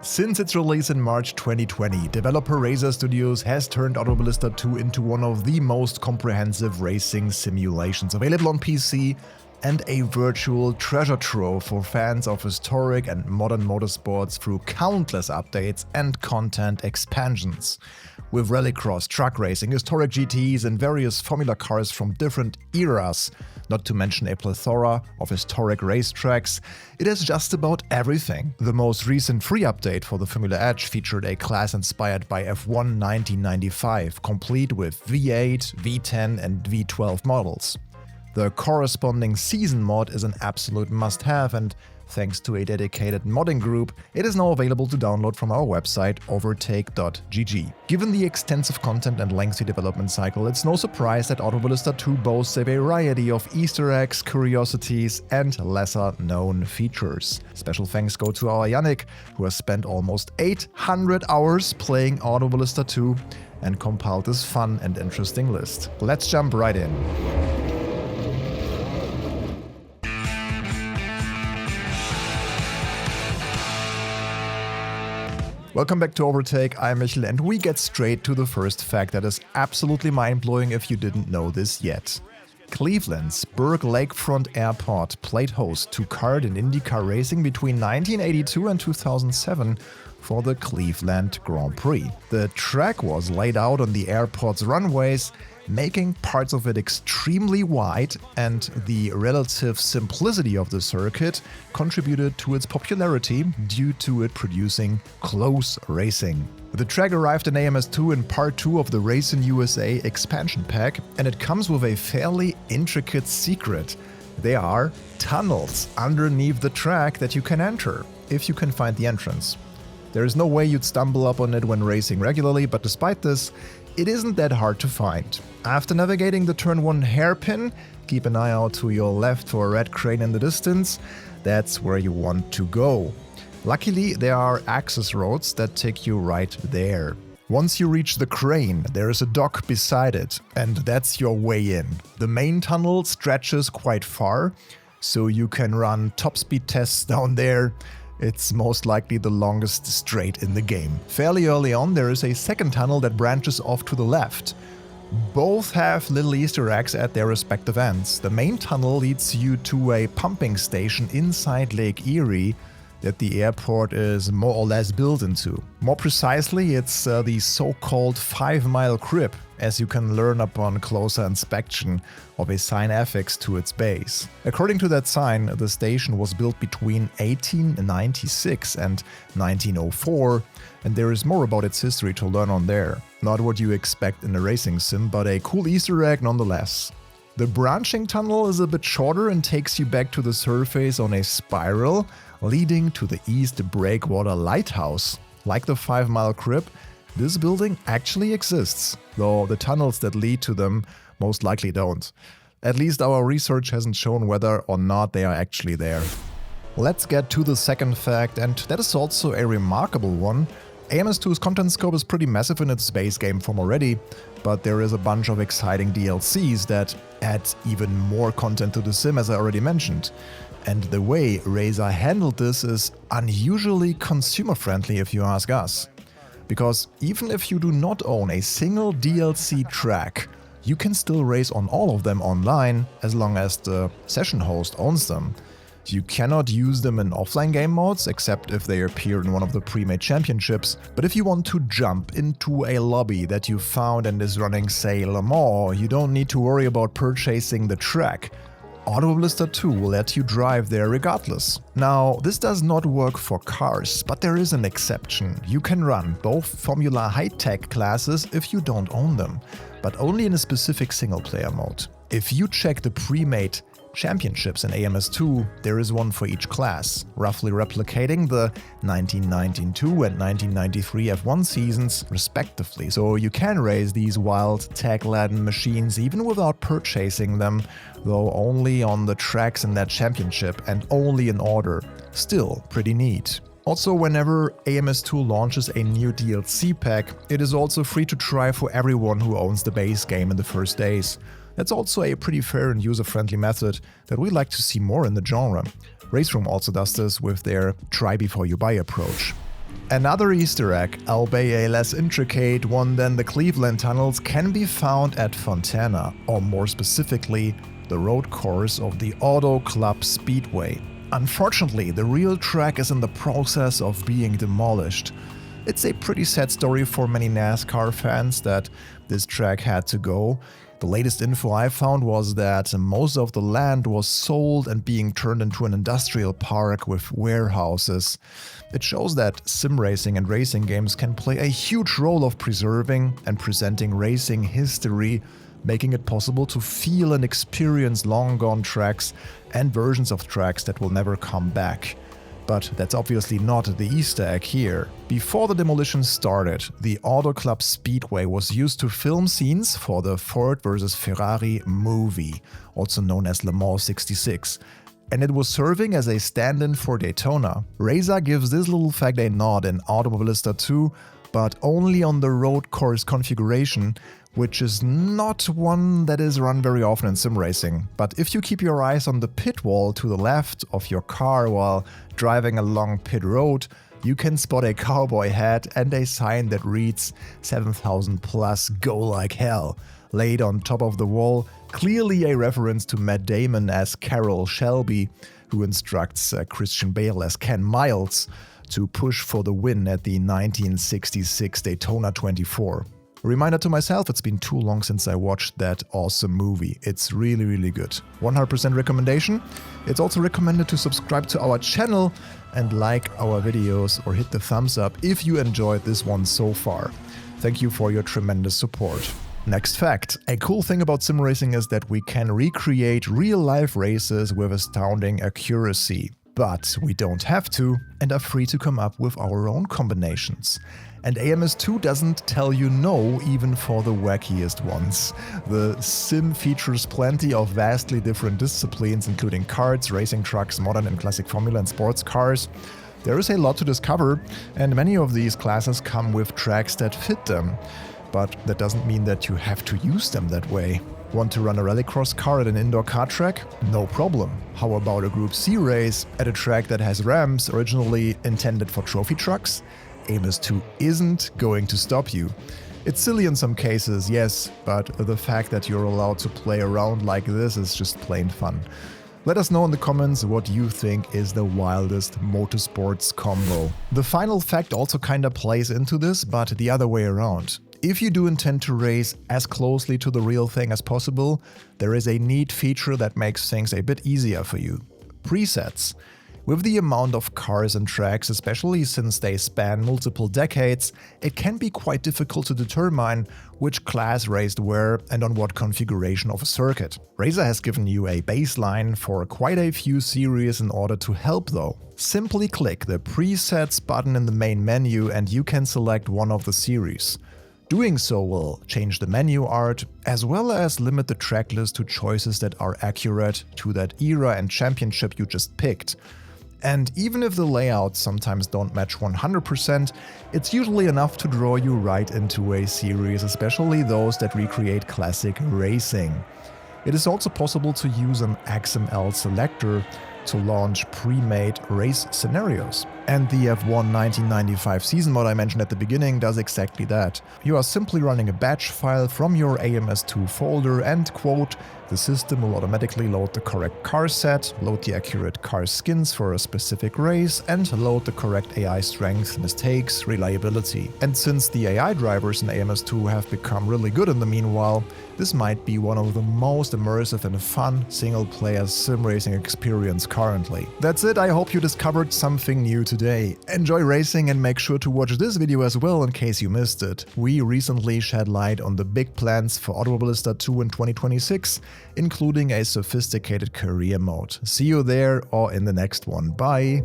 Since its release in March 2020, developer Razer Studios has turned Automobilista 2 into one of the most comprehensive racing simulations available on PC and a virtual treasure trove for fans of historic and modern motorsports through countless updates and content expansions. With rallycross, truck racing, historic GTs and various Formula cars from different eras, not to mention a plethora of historic racetracks, it has just about everything. The most recent free update for the Formula Edge featured a class inspired by F1 1995, complete with V8, V10 and V12 models. The corresponding season mod is an absolute must-have, and thanks to a dedicated modding group, it is now available to download from our website overtake.gg. Given the extensive content and lengthy development cycle, it's no surprise that Automobilista 2 boasts a variety of Easter eggs, curiosities and lesser-known features. Special thanks go to our Yannick, who has spent almost 800 hours playing Automobilista 2 and compiled this fun and interesting list. Let's jump right in. Welcome back to Overtake, I'm Michel, and we get straight to the first fact that is absolutely mind-blowing if you didn't know this yet. Cleveland's Burke Lakefront Airport played host to kart and IndyCar racing between 1982 and 2007 for the Cleveland Grand Prix. The track was laid out on the airport's runways, making parts of it extremely wide, and the relative simplicity of the circuit contributed to its popularity due to it producing close racing. The track arrived in AMS2 in Part 2 of the Race in USA expansion pack, and it comes with a fairly intricate secret. There are tunnels underneath the track that you can enter, if you can find the entrance. There is no way you'd stumble upon it when racing regularly, but despite this, it isn't that hard to find. After navigating the turn 1 hairpin, keep an eye out to your left for a red crane in the distance. That's where you want to go. Luckily, there are access roads that take you right there. Once you reach the crane, there is a dock beside it, and that's your way in. The main tunnel stretches quite far, so you can run top speed tests down there. It's most likely the longest straight in the game. Fairly early on, there is a second tunnel that branches off to the left. Both have little Easter eggs at their respective ends. The main tunnel leads you to a pumping station inside Lake Erie that the airport is more or less built into. More precisely, it's the so-called 5-mile crib, as you can learn upon closer inspection of a sign affixed to its base. According to that sign, the station was built between 1896 and 1904, and there is more about its history to learn on there. Not what you expect in a racing sim, but a cool Easter egg nonetheless. The branching tunnel is a bit shorter and takes you back to the surface on a spiral, leading to the East Breakwater Lighthouse. Like the 5-mile crib, this building actually exists, though the tunnels that lead to them most likely don't. At least our research hasn't shown whether or not they are actually there. Let's get to the second fact, and that is also a remarkable one. AMS2's content scope is pretty massive in its base game form already, but there is a bunch of exciting DLCs that add even more content to the sim, as I already mentioned. And the way Razer handled this is unusually consumer-friendly if you ask us. Because even if you do not own a single DLC track, you can still race on all of them online as long as the session host owns them. You cannot use them in offline game modes, except if they appear in one of the pre-made championships, but if you want to jump into a lobby that you found and is running, say, Le Mans, you don't need to worry about purchasing the track. Automobilista 2 will let you drive there regardless. Now, this does not work for cars, but there is an exception. You can run both Formula High-Tech classes if you don't own them, but only in a specific single-player mode. If you check the pre-made championships in AMS2, there is one for each class, roughly replicating the 1992 and 1993 F1 seasons respectively. So you can race these wild tech-laden machines even without purchasing them, though only on the tracks in that championship and only in order. Still pretty neat. Also, whenever AMS2 launches a new DLC pack, it is also free to try for everyone who owns the base game in the first days. That's also a pretty fair and user-friendly method that we like to see more in the genre. Raceroom also does this with their try-before-you-buy approach. Another Easter egg, albeit a less intricate one than the Cleveland tunnels, can be found at Fontana, or more specifically, the road course of the Auto Club Speedway. Unfortunately, the real track is in the process of being demolished. It's a pretty sad story for many NASCAR fans that this track had to go. The latest info I found was that most of the land was sold and being turned into an industrial park with warehouses. It shows that sim racing and racing games can play a huge role of preserving and presenting racing history, making it possible to feel and experience long-gone tracks and versions of tracks that will never come back. But that's obviously not the Easter egg here. Before the demolition started, the Auto Club Speedway was used to film scenes for the Ford vs. Ferrari movie, also known as Le Mans 66. And it was serving as a stand-in for Daytona. Racer gives this little fact a nod in Automobilista 2, but only on the road course configuration, which is not one that is run very often in sim racing. But if you keep your eyes on the pit wall to the left of your car while driving along pit road, you can spot a cowboy hat and a sign that reads 7,000 plus go like hell, laid on top of the wall, clearly a reference to Matt Damon as Carroll Shelby, who instructs Christian Bale as Ken Miles to push for the win at the 1966 Daytona 24. A reminder to myself, it's been too long since I watched that awesome movie. It's really, really good. 100% recommendation. It's also recommended to subscribe to our channel and like our videos or hit the thumbs up if you enjoyed this one so far. Thank you for your tremendous support. Next fact. A cool thing about sim racing is that we can recreate real-life races with astounding accuracy. But we don't have to and are free to come up with our own combinations. And AMS2 doesn't tell you no even for the wackiest ones. The sim features plenty of vastly different disciplines, including karts, racing trucks, modern and classic formula and sports cars. There is a lot to discover, and many of these classes come with tracks that fit them. But that doesn't mean that you have to use them that way. Want to run a rallycross car at an indoor kart track? No problem. How about a Group C race at a track that has ramps originally intended for trophy trucks? AMS2 isn't going to stop you. It's silly in some cases, yes, but the fact that you're allowed to play around like this is just plain fun. Let us know in the comments what you think is the wildest motorsports combo. The final fact also kinda plays into this, but the other way around. If you do intend to race as closely to the real thing as possible, there is a neat feature that makes things a bit easier for you. Presets. With the amount of cars and tracks, especially since they span multiple decades, it can be quite difficult to determine which class raced where and on what configuration of a circuit. Razer has given you a baseline for quite a few series in order to help though. Simply click the Presets button in the main menu and you can select one of the series. Doing so will change the menu art, as well as limit the track list to choices that are accurate to that era and championship you just picked. And even if the layouts sometimes don't match 100%, it's usually enough to draw you right into a series, especially those that recreate classic racing. It is also possible to use an XML selector to launch pre-made race scenarios. And the F1 1995 season mod I mentioned at the beginning does exactly that. You are simply running a batch file from your AMS2 folder and, quote, the system will automatically load the correct car set, load the accurate car skins for a specific race, and load the correct AI strength, mistakes, reliability. And since the AI drivers in AMS2 have become really good in the meanwhile, this might be one of the most immersive and fun single-player sim racing experience currently. That's it, I hope you discovered something new today. Enjoy racing and make sure to watch this video as well in case you missed it. We recently shed light on the big plans for Automobilista 2 in 2026, including a sophisticated career mode. See you there or in the next one. Bye!